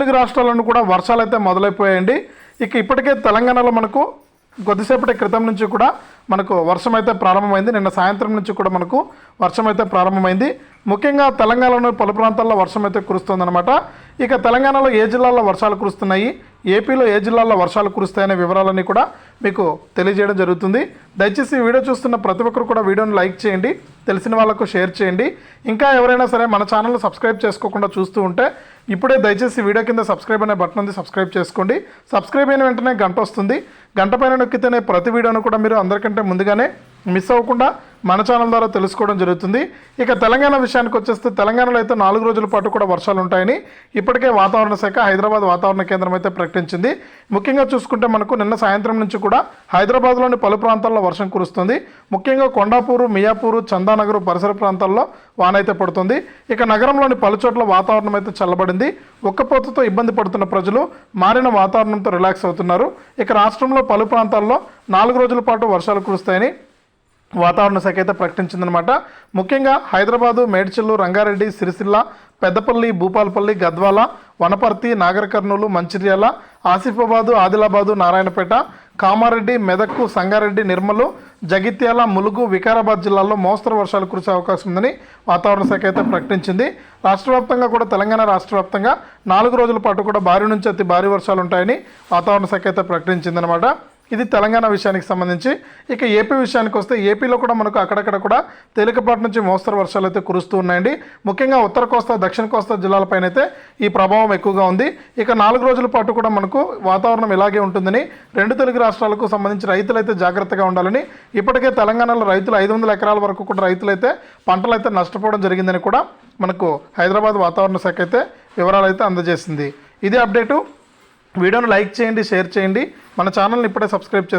తెలుగు రాష్ట్రాలను కూడా వర్షాలు అయితే మొదలైపోయాయండి. ఇక ఇప్పటికే తెలంగాణలో మనకు కొద్దిసేపటి క్రితం నుంచి కూడా మనకు వర్షం అయితే ప్రారంభమైంది. నిన్న సాయంత్రం నుంచి కూడా మనకు వర్షం అయితే ప్రారంభమైంది. ముఖ్యంగా తెలంగాణలోని పలు ప్రాంతాల్లో వర్షం అయితే కురుస్తుందన్నమాట. ఇక తెలంగాణలో ఏ జిల్లాల్లో వర్షాలు కురుస్తున్నాయి, ఏపీలో ఏ జిల్లాల్లో వర్షాలు కురుస్తాయనే వివరాలన్నీ కూడా మీకు తెలియజేయడం జరుగుతుంది. దయచేసి ఈ వీడియో చూస్తున్న ప్రతి ఒక్కరు కూడా వీడియోని లైక్ చేయండి, తెలిసిన వాళ్ళకు షేర్ చేయండి. ఇంకా ఎవరైనా సరే మన ఛానల్ని సబ్స్క్రైబ్ చేసుకోకుండా చూస్తూ ఉంటే ఇప్పుడే దయచేసి వీడియో కింద సబ్స్క్రైబ్ అనే బటన్ ఉంది, సబ్స్క్రైబ్ చేసుకోండి. సబ్స్క్రైబ్ అయిన వెంటనే గంట వస్తుంది. గంట పైన నొక్కితేనే ప్రతి వీడియోను కూడా మీరు అందరికంటే ముందుగానే మిస్ అవ్వకుండా మన ఛానల్ ద్వారా తెలుసుకోవడం జరుగుతుంది. ఇక తెలంగాణ విషయానికి వచ్చేస్తే తెలంగాణలో అయితే 4 రోజుల పాటు కూడా వర్షాలు ఉంటాయని ఇప్పటికే వాతావరణ శాఖ హైదరాబాద్ వాతావరణ కేంద్రం అయితే ప్రకటించింది. ముఖ్యంగా చూసుకుంటే మనకు నిన్న సాయంత్రం నుంచి కూడా హైదరాబాద్లోని పలు ప్రాంతాల్లో వర్షం కురుస్తుంది. ముఖ్యంగా కొండాపూరు, మియాపూరు, చందానగర్ పరిసర ప్రాంతాల్లో వాన అయితే పడుతుంది. ఇక నగరంలోని పలు చోట్ల వాతావరణం అయితే చల్లబడింది. ఉక్కపోతతో ఇబ్బంది పడుతున్న ప్రజలు మారిన వాతావరణంతో రిలాక్స్ అవుతున్నారు. ఇక రాష్ట్రంలో పలు ప్రాంతాల్లో 4 రోజుల పాటు వర్షాలు కురుస్తాయని వాతావరణ శాఖ అయితే ప్రకటించిందనమాట. ముఖ్యంగా హైదరాబాదు, మేడ్చల్, రంగారెడ్డి, సిరిసిల్ల, పెద్దపల్లి, భూపాలపల్లి, గద్వాల, వనపర్తి, నాగర్ కర్నూలు, మంచిర్యాల, ఆసిఫాబాదు, ఆదిలాబాదు, నారాయణపేట, కామారెడ్డి, మెదక్, సంగారెడ్డి, నిర్మల్, జగిత్యాల, ములుగు, వికారాబాద్ జిల్లాల్లో మోస్తరు వర్షాలు కురిసే అవకాశం ఉందని వాతావరణ శాఖ అయితే ప్రకటించింది. రాష్ట్ర వ్యాప్తంగా కూడా తెలంగాణ రాష్ట్ర వ్యాప్తంగా 4 రోజుల పాటు కూడా భారీ నుంచి అతి భారీ వర్షాలు ఉంటాయని వాతావరణ శాఖ అయితే ప్రకటించిందనమాట. ఇది తెలంగాణ విషయానికి సంబంధించి. ఇక ఏపీ విషయానికి వస్తే ఏపీలో కూడా మనకు అక్కడక్కడ కూడా తేలికపాటి నుంచి మోస్తరు వర్షాలు అయితే కురుస్తూ ఉన్నాయండి. ముఖ్యంగా ఉత్తర కోస్తా, దక్షిణ కోస్తా జిల్లాలపైన అయితే ఈ ప్రభావం ఎక్కువగా ఉంది. ఇక 4 రోజుల పాటు కూడా మనకు వాతావరణం ఇలాగే ఉంటుందని 2 తెలుగు రాష్ట్రాలకు సంబంధించి రైతులైతే జాగ్రత్తగా ఉండాలని ఇప్పటికే తెలంగాణలో రైతులు 500 ఎకరాల వరకు కూడా రైతులైతే పంటలు అయితే నష్టపోవడం జరిగిందని కూడా మనకు హైదరాబాద్ వాతావరణ శాఖ అయితే వివరాలు అయితే అందజేసింది. ఇదే అప్డేటు. వీడియోను లైక్ చేయండి, షేర్ చేయండి. మన ఛానల్ని ఇప్పుడే సబ్స్క్రైబ్ చేసుకోండి.